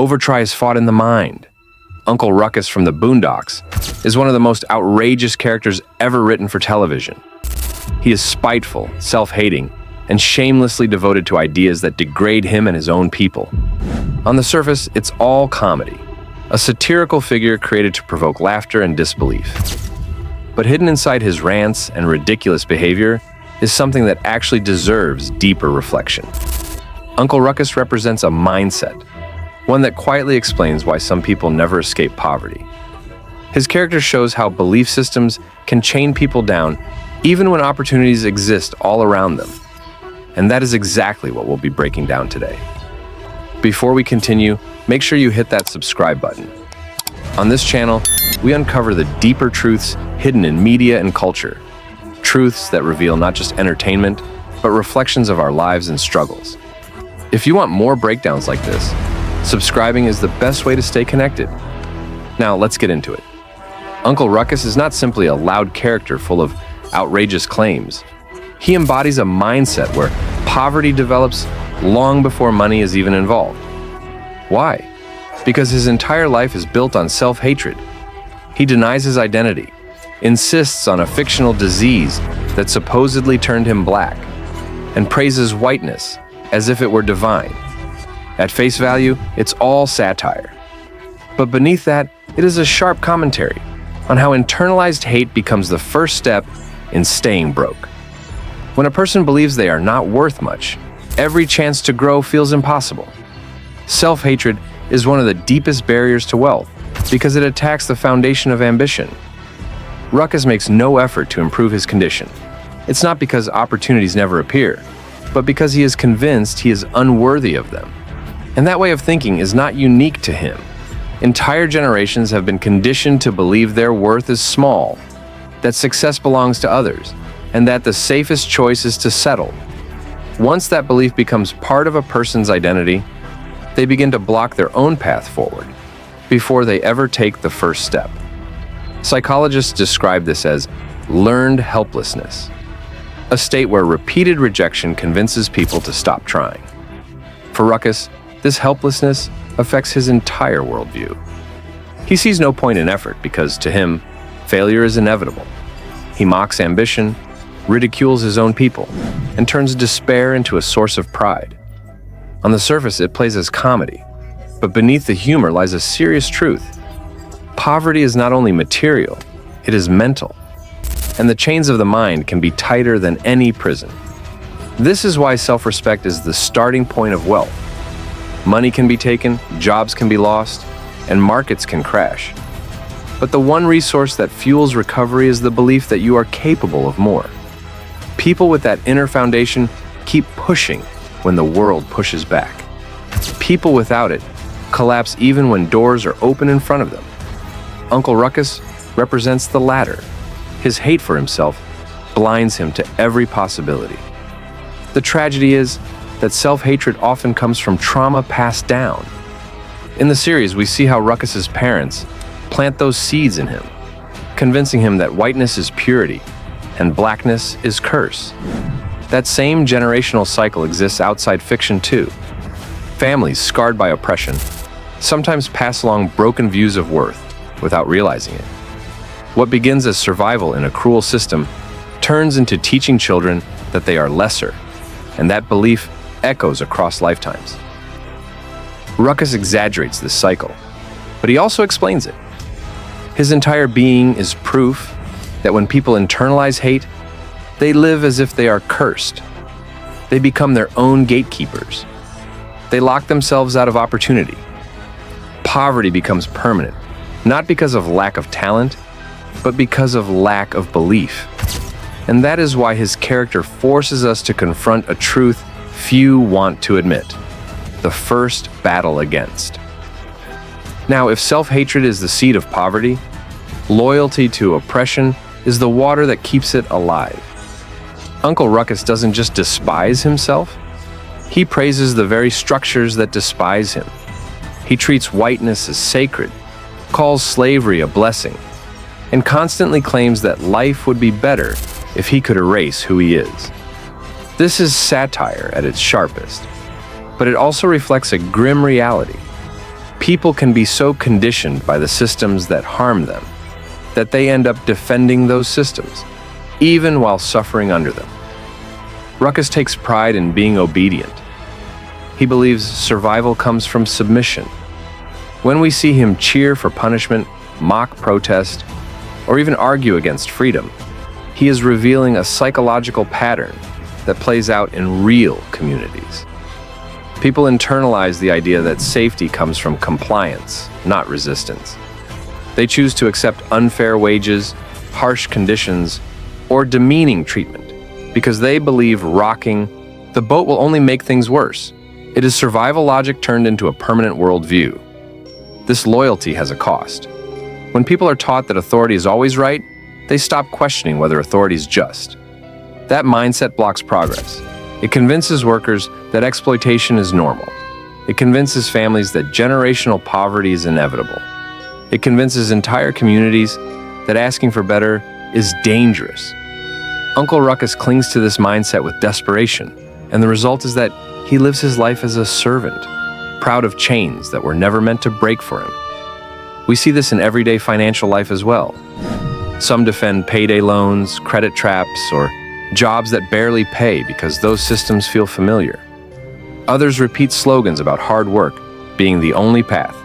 Overtry is fought in the mind. Uncle Ruckus from the Boondocks is one of the most outrageous characters ever written for television. He is spiteful, self-hating, and shamelessly devoted to ideas that degrade him and his own people. On the surface, it's all comedy, a satirical figure created to provoke laughter and disbelief. But hidden inside his rants and ridiculous behavior is something that actually deserves deeper reflection. Uncle Ruckus represents a mindset, one that quietly explains why some people never escape poverty. His character shows how belief systems can chain people down even when opportunities exist all around them. And that is exactly what we'll be breaking down today. Before we continue, make sure you hit that subscribe button. On this channel, we uncover the deeper truths hidden in media and culture. Truths that reveal not just entertainment, but reflections of our lives and struggles. If you want more breakdowns like this, subscribing is the best way to stay connected. Now, let's get into it. Uncle Ruckus is not simply a loud character full of outrageous claims. He embodies a mindset where poverty develops long before money is even involved. Why? Because his entire life is built on self-hatred. He denies his identity, insists on a fictional disease that supposedly turned him black, and praises whiteness as if it were divine. At face value, it's all satire. But beneath that, it is a sharp commentary on how internalized hate becomes the first step in staying broke. When a person believes they are not worth much, every chance to grow feels impossible. Self-hatred is one of the deepest barriers to wealth because it attacks the foundation of ambition. Ruckus makes no effort to improve his condition. It's not because opportunities never appear, but because he is convinced he is unworthy of them. And that way of thinking is not unique to him. Entire generations have been conditioned to believe their worth is small, that success belongs to others, and that the safest choice is to settle. Once that belief becomes part of a person's identity, they begin to block their own path forward before they ever take the first step. Psychologists describe this as learned helplessness, a state where repeated rejection convinces people to stop trying. For Ruckus, this helplessness affects his entire worldview. He sees no point in effort because, to him, failure is inevitable. He mocks ambition, ridicules his own people, and turns despair into a source of pride. On the surface, it plays as comedy, but beneath the humor lies a serious truth. Poverty is not only material, it is mental, and the chains of the mind can be tighter than any prison. This is why self-respect is the starting point of wealth. Money can be taken, jobs can be lost, and markets can crash. But the one resource that fuels recovery is the belief that you are capable of more. People with that inner foundation keep pushing when the world pushes back. People without it collapse even when doors are open in front of them. Uncle Ruckus represents the latter. His hate for himself blinds him to every possibility. The tragedy is that self-hatred often comes from trauma passed down. In the series, we see how Ruckus's parents plant those seeds in him, convincing him that whiteness is purity and blackness is curse. That same generational cycle exists outside fiction too. Families scarred by oppression sometimes pass along broken views of worth without realizing it. What begins as survival in a cruel system turns into teaching children that they are lesser, and that belief echoes across lifetimes. Ruckus exaggerates this cycle, but he also explains it. His entire being is proof that when people internalize hate, they live as if they are cursed. They become their own gatekeepers. They lock themselves out of opportunity. Poverty becomes permanent, not because of lack of talent, but because of lack of belief. And that is why his character forces us to confront a truth few want to admit: the first battle against. Now, if self-hatred is the seed of poverty, loyalty to oppression is the water that keeps it alive. Uncle Ruckus doesn't just despise himself, he praises the very structures that despise him. He treats whiteness as sacred, calls slavery a blessing, and constantly claims that life would be better if he could erase who he is. This is satire at its sharpest, but it also reflects a grim reality. People can be so conditioned by the systems that harm them that they end up defending those systems, even while suffering under them. Ruckus takes pride in being obedient. He believes survival comes from submission. When we see him cheer for punishment, mock protest, or even argue against freedom, he is revealing a psychological pattern that plays out in real communities. People internalize the idea that safety comes from compliance, not resistance. They choose to accept unfair wages, harsh conditions, or demeaning treatment because they believe rocking the boat will only make things worse. It is survival logic turned into a permanent worldview. This loyalty has a cost. When people are taught that authority is always right, they stop questioning whether authority is just. That mindset blocks progress. It convinces workers that exploitation is normal. It convinces families that generational poverty is inevitable. It convinces entire communities that asking for better is dangerous. Uncle Ruckus clings to this mindset with desperation, and the result is that he lives his life as a servant, proud of chains that were never meant to break for him. We see this in everyday financial life as well. Some defend payday loans, credit traps, or jobs that barely pay because those systems feel familiar. Others repeat slogans about hard work being the only path,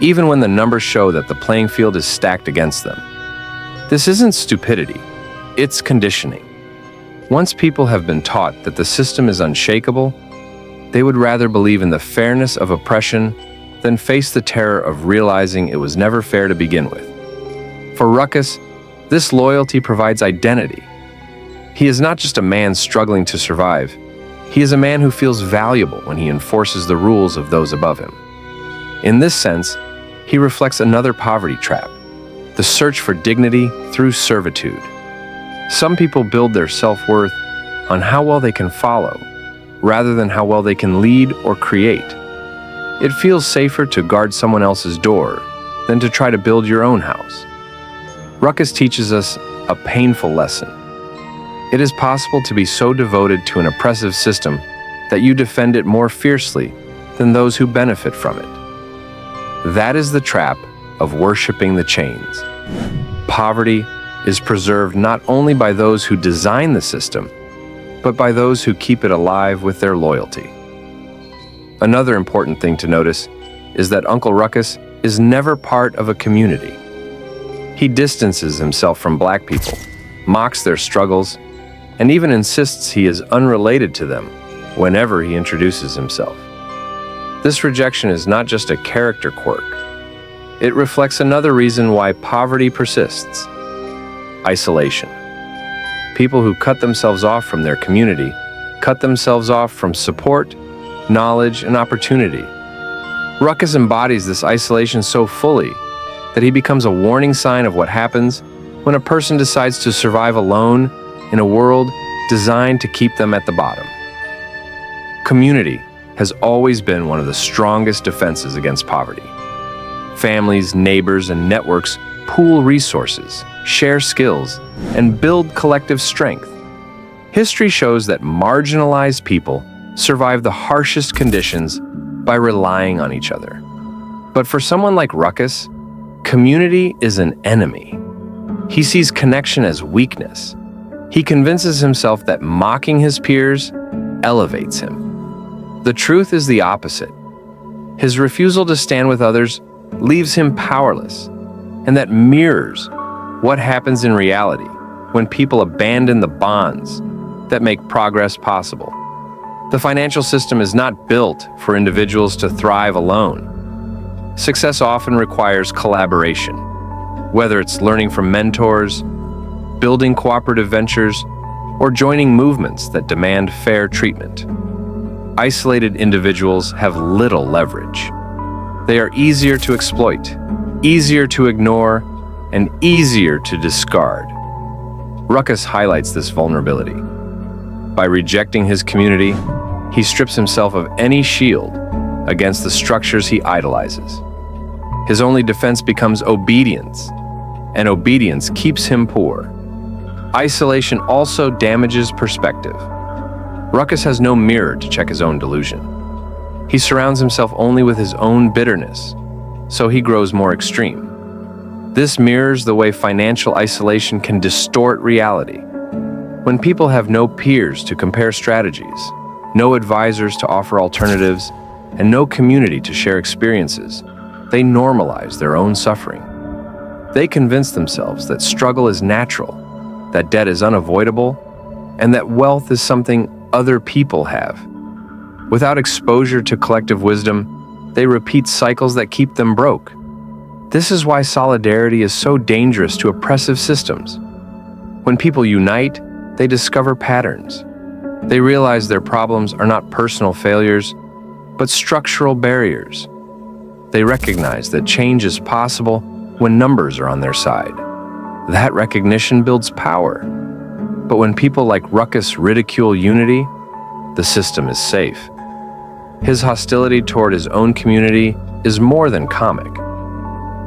even when the numbers show that the playing field is stacked against them. This isn't stupidity, it's conditioning. Once people have been taught that the system is unshakable, they would rather believe in the fairness of oppression than face the terror of realizing it was never fair to begin with. For Ruckus, this loyalty provides identity. He is not just a man struggling to survive. He is a man who feels valuable when he enforces the rules of those above him. In this sense, he reflects another poverty trap, the search for dignity through servitude. Some people build their self-worth on how well they can follow, rather than how well they can lead or create. It feels safer to guard someone else's door than to try to build your own house. Ruckus teaches us a painful lesson. It is possible to be so devoted to an oppressive system that you defend it more fiercely than those who benefit from it. That is the trap of worshiping the chains. Poverty is preserved not only by those who design the system, but by those who keep it alive with their loyalty. Another important thing to notice is that Uncle Ruckus is never part of a community. He distances himself from Black people, mocks their struggles, and even insists he is unrelated to them whenever he introduces himself. This rejection is not just a character quirk. It reflects another reason why poverty persists: isolation. People who cut themselves off from their community cut themselves off from support, knowledge, and opportunity. Ruckus embodies this isolation so fully that he becomes a warning sign of what happens when a person decides to survive alone in a world designed to keep them at the bottom. Community has always been one of the strongest defenses against poverty. Families, neighbors, and networks pool resources, share skills, and build collective strength. History shows that marginalized people survive the harshest conditions by relying on each other. But for someone like Ruckus, community is an enemy. He sees connection as weakness. He convinces himself that mocking his peers elevates him. The truth is the opposite. His refusal to stand with others leaves him powerless, and that mirrors what happens in reality when people abandon the bonds that make progress possible. The financial system is not built for individuals to thrive alone. Success often requires collaboration, whether it's learning from mentors, building cooperative ventures, or joining movements that demand fair treatment. Isolated individuals have little leverage. They are easier to exploit, easier to ignore, and easier to discard. Ruckus highlights this vulnerability. By rejecting his community, he strips himself of any shield against the structures he idolizes. His only defense becomes obedience, and obedience keeps him poor. Isolation also damages perspective. Ruckus has no mirror to check his own delusion. He surrounds himself only with his own bitterness, so he grows more extreme. This mirrors the way financial isolation can distort reality. When people have no peers to compare strategies, no advisors to offer alternatives, and no community to share experiences, they normalize their own suffering. They convince themselves that struggle is natural, that debt is unavoidable, and that wealth is something other people have. Without exposure to collective wisdom, they repeat cycles that keep them broke. This is why solidarity is so dangerous to oppressive systems. When people unite, they discover patterns. They realize their problems are not personal failures, but structural barriers. They recognize that change is possible when numbers are on their side. That recognition builds power. But when people like Ruckus ridicule unity, the system is safe. His hostility toward his own community is more than comic.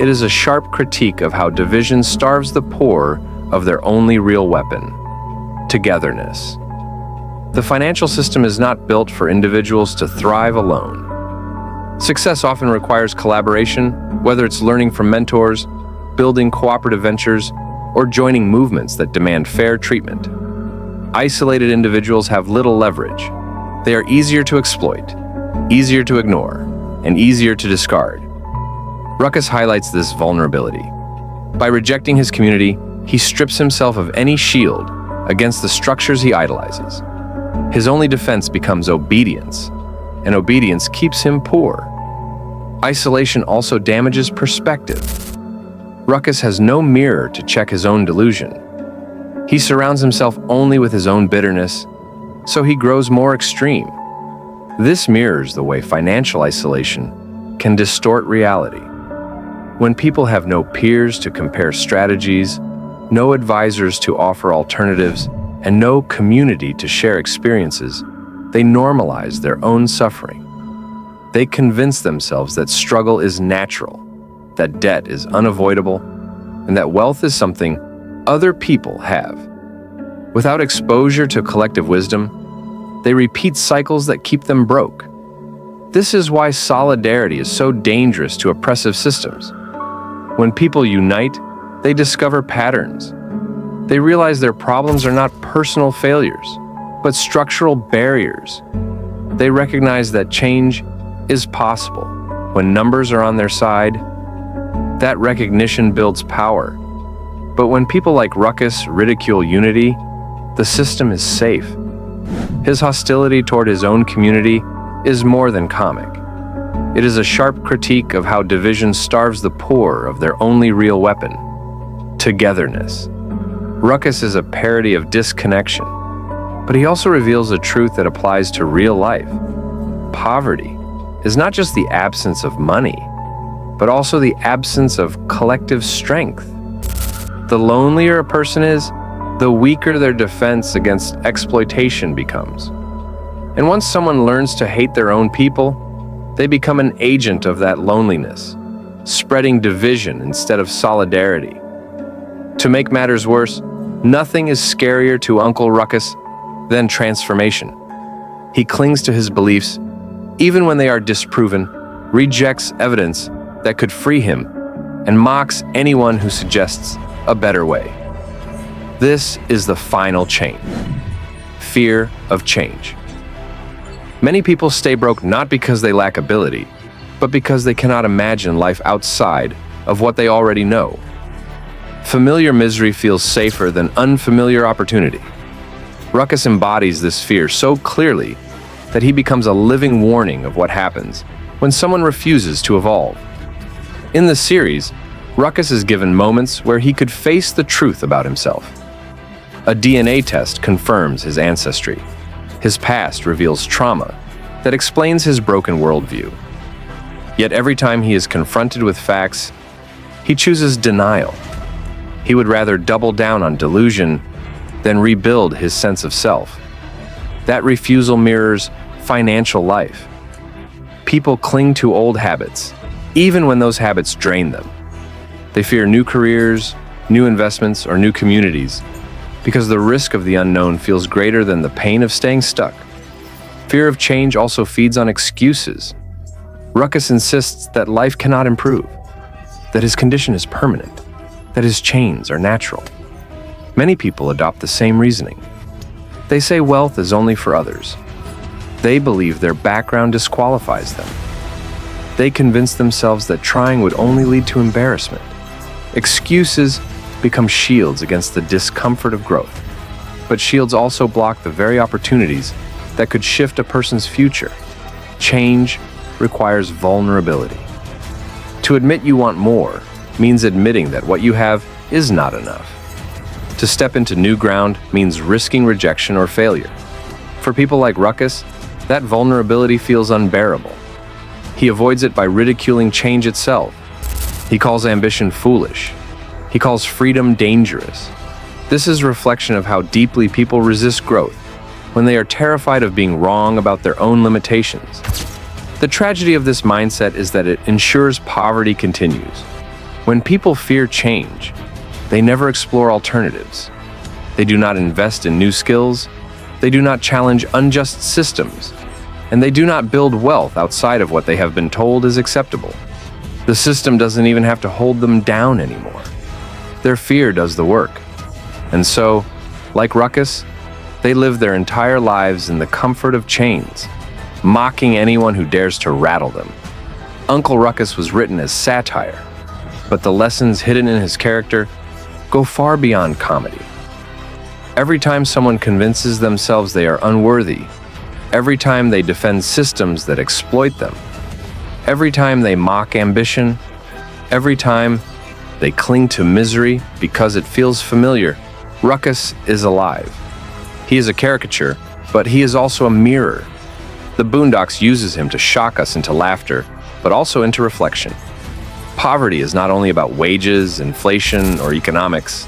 It is a sharp critique of how division starves the poor of their only real weapon: togetherness. The financial system is not built for individuals to thrive alone. Success often requires collaboration, whether it's learning from mentors, building cooperative ventures, or joining movements that demand fair treatment. Isolated individuals have little leverage. They are easier to exploit, easier to ignore, and easier to discard. Ruckus highlights this vulnerability. By rejecting his community, he strips himself of any shield against the structures he idolizes. His only defense becomes obedience, and obedience keeps him poor. Isolation also damages perspective. Ruckus has no mirror to check his own delusion. He surrounds himself only with his own bitterness, so he grows more extreme. This mirrors the way financial isolation can distort reality. When people have no peers to compare strategies, no advisors to offer alternatives, and no community to share experiences, they normalize their own suffering. They convince themselves that struggle is natural, that debt is unavoidable, and that wealth is something other people have. Without exposure to collective wisdom, they repeat cycles that keep them broke. This is why solidarity is so dangerous to oppressive systems. When people unite, they discover patterns. They realize their problems are not personal failures, but structural barriers. They recognize that change is possible when numbers are on their side. That recognition builds power. But when people like Ruckus ridicule unity, the system is safe. His hostility toward his own community is more than comic. It is a sharp critique of how division starves the poor of their only real weapon: togetherness. Ruckus is a parody of disconnection, but he also reveals a truth that applies to real life. Poverty is not just the absence of money, but also the absence of collective strength. The lonelier a person is, the weaker their defense against exploitation becomes. And once someone learns to hate their own people, they become an agent of that loneliness, spreading division instead of solidarity. To make matters worse, nothing is scarier to Uncle Ruckus than transformation. He clings to his beliefs, even when they are disproven, rejects evidence that could free him, and mocks anyone who suggests a better way. This is the final chain: fear of change. Many people stay broke not because they lack ability, but because they cannot imagine life outside of what they already know. Familiar misery feels safer than unfamiliar opportunity. Ruckus embodies this fear so clearly that he becomes a living warning of what happens when someone refuses to evolve. In the series, Ruckus is given moments where he could face the truth about himself. A DNA test confirms his ancestry. His past reveals trauma that explains his broken worldview. Yet every time he is confronted with facts, he chooses denial. He would rather double down on delusion than rebuild his sense of self. That refusal mirrors financial life. People cling to old habits, even when those habits drain them. They fear new careers, new investments, or new communities because the risk of the unknown feels greater than the pain of staying stuck. Fear of change also feeds on excuses. Ruckus insists that life cannot improve, that his condition is permanent, that his chains are natural. Many people adopt the same reasoning. They say wealth is only for others. They believe their background disqualifies them. They convince themselves that trying would only lead to embarrassment. Excuses become shields against the discomfort of growth. But shields also block the very opportunities that could shift a person's future. Change requires vulnerability. To admit you want more means admitting that what you have is not enough. To step into new ground means risking rejection or failure. For people like Ruckus, that vulnerability feels unbearable. He avoids it by ridiculing change itself. He calls ambition foolish. He calls freedom dangerous. This is a reflection of how deeply people resist growth when they are terrified of being wrong about their own limitations. The tragedy of this mindset is that it ensures poverty continues. When people fear change, they never explore alternatives. They do not invest in new skills. They do not challenge unjust systems. And they do not build wealth outside of what they have been told is acceptable. The system doesn't even have to hold them down anymore. Their fear does the work. And so, like Ruckus, they live their entire lives in the comfort of chains, mocking anyone who dares to rattle them. Uncle Ruckus was written as satire, but the lessons hidden in his character go far beyond comedy. Every time someone convinces themselves they are unworthy, every time they defend systems that exploit them, every time they mock ambition, every time they cling to misery because it feels familiar, Ruckus is alive. He is a caricature, but he is also a mirror. The Boondocks uses him to shock us into laughter, but also into reflection. Poverty is not only about wages, inflation, or economics.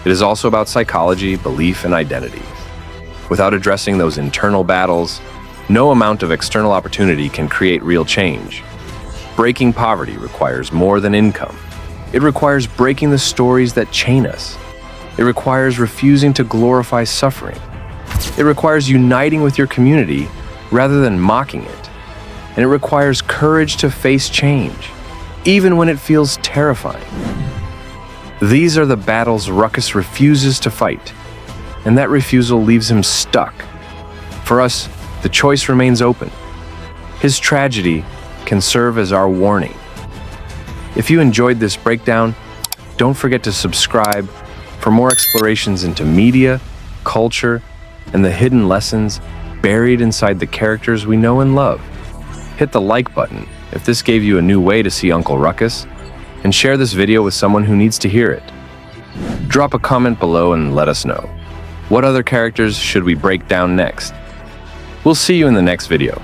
It is also about psychology, belief, and identity. Without addressing those internal battles, no amount of external opportunity can create real change. Breaking poverty requires more than income. It requires breaking the stories that chain us. It requires refusing to glorify suffering. It requires uniting with your community rather than mocking it. And it requires courage to face change, even when it feels terrifying. These are the battles Ruckus refuses to fight, and that refusal leaves him stuck. For us, the choice remains open. His tragedy can serve as our warning. If you enjoyed this breakdown, don't forget to subscribe for more explorations into media, culture, and the hidden lessons buried inside the characters we know and love. Hit the like button if this gave you a new way to see Uncle Ruckus, and share this video with someone who needs to hear it. Drop a comment below and let us know. What other characters should we break down next? We'll see you in the next video.